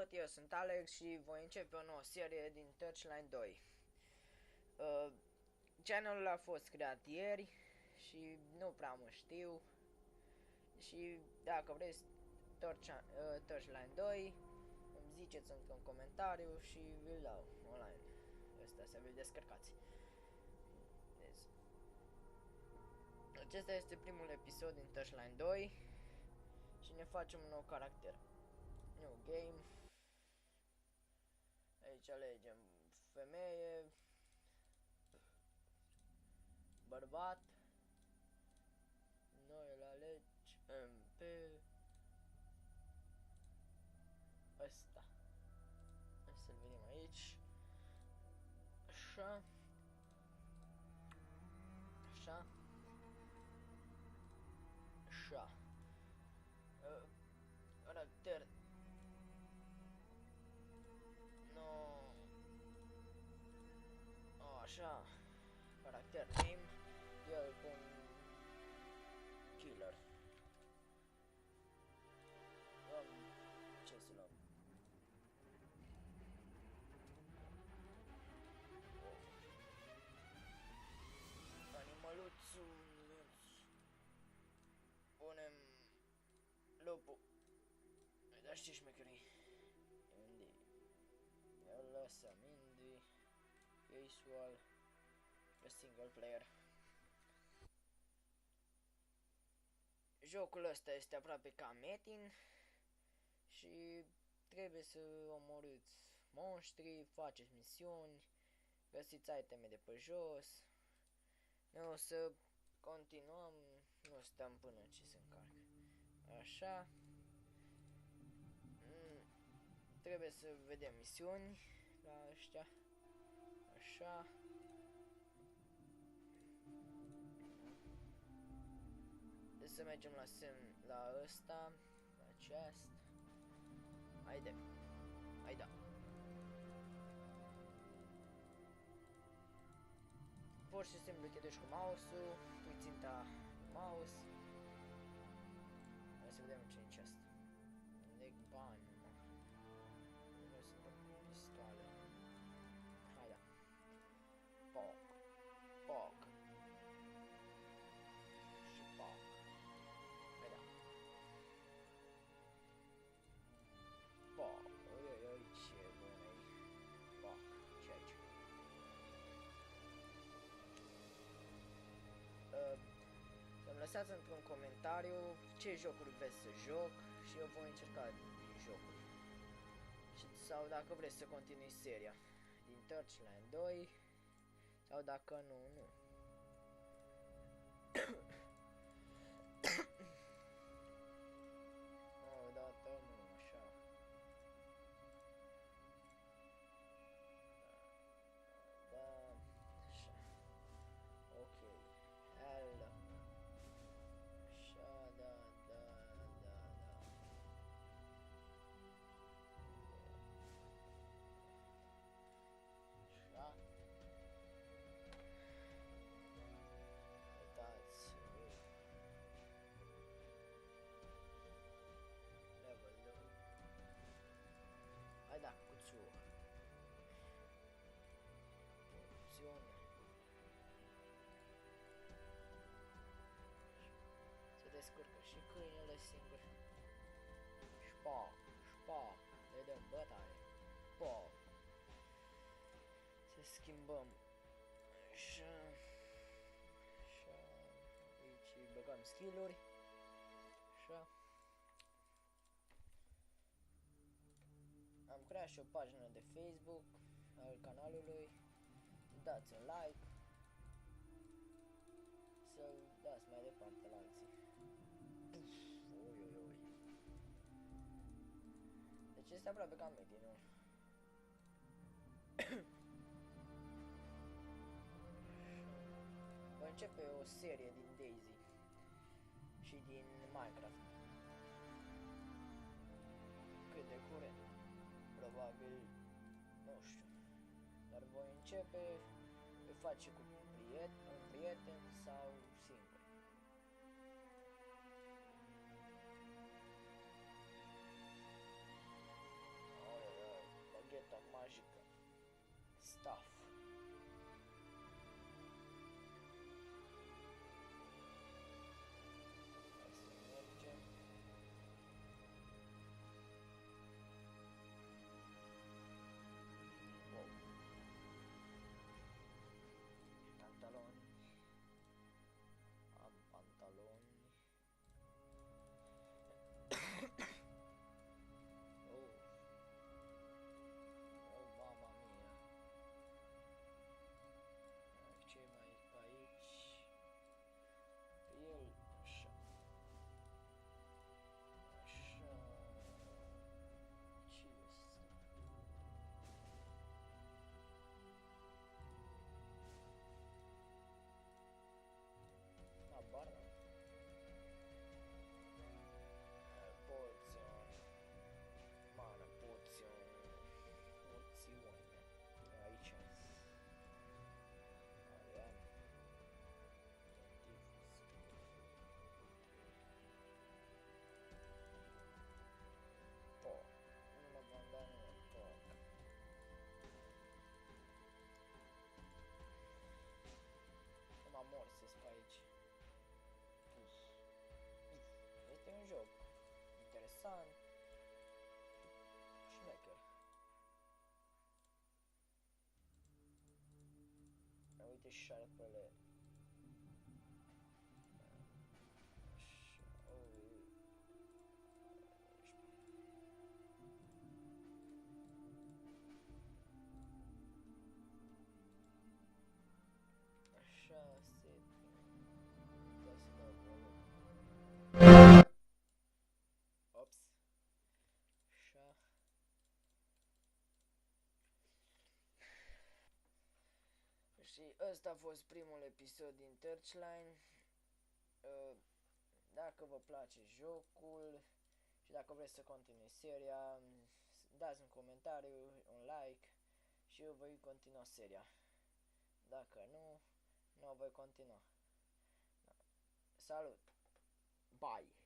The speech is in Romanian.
tot, eu sunt Alex și voi începe o nouă serie din Touchline 2. Channelul a fost creat ieri și nu prea mă știu. Și dacă vreți Touchline 2, îmi ziceți într-un comentariu și vi-l dau online. Ăsta să vi-l descărcați. Deci, acesta este primul episod din Touchline 2 și ne facem un nou caracter. New game. Aici alegem femeie, bărbat. Noi îl alegem pe ăsta. Să-l vedem aici. Așa. Așa. Așa. Caracter. No. Așa. Caracter name. Eu îl pun killer. Ce să luăm? Animăluțul. Punem lupul. Dar ce șmecherii? Indie. Eu lăsăm indie. Casual. Pe single player. Jocul ăsta este aproape ca Metin și trebuie să omorâți monștri, faceți misiuni, găsiți iteme de pe jos. Noi o să continuăm, nu stăm până ce se încarcă. Așa. Trebuie să vedem misiuni la ăștia. Așa. Să mergem la semn, la ăsta, la chest. Haide. Haide. Pur și simplu te duci cu mouse-ul, pui ținta mouse. Hai să vedem ce e chest. Leg bani, mă. Nu sunt pistoale. Haide. Poc. Poc. Și poc. Vedea. Poc. Oi, ce bun-i. Poc. Ce aici? Să-mi lăsați într-un comentariu ce jocuri vreți să joc și eu voi încerca din jocuri. Sau dacă vreți să continui seria din Touchline 2 sau dacă nu. Odată nu, așa. Da, așa. Ok. Hello. Așa, da. Așa. Uitați. Level. Hai da, cuțu. Opțiune. Se descurcă și câinele singur. Șpa, le dăm bătaie. Să schimbăm. Așa. Aici băgăm skill-uri. Așa. Am creat și o pagină de Facebook al canalului. Dați un like. Să dați mai departe la alții. Oi. Deci este aproape ca Metin, nu? Voi începe o serie din Daisy și din Minecraft. Cât de curând? Probabil, nu știu. Dar voi începe, voi face cu un prieten sau singur. stuff. Hai să mergem. Wow. Pantaloni. Am pantaloni. Oh. Oh, mama mia. Ce mai e pe aici? El, așa. Așa. Ce este? Habar n-am. Porțiuni. Mana, porțiuni. Porțiuni. Aici. Arian. Porc. Una bandana e porc. Cum am morses pe aici. Este un joc interesant. Șmecher. Uite și șarpele. Așa se... Da să dau volum. Ops. Așa. Și ăsta a fost primul episod din Torchline. Dacă vă place jocul și dacă vreți să continui seria, dați un comentariu, un like și eu voi continua seria. Dacă nu, nu o voi continua. Salut! Bye!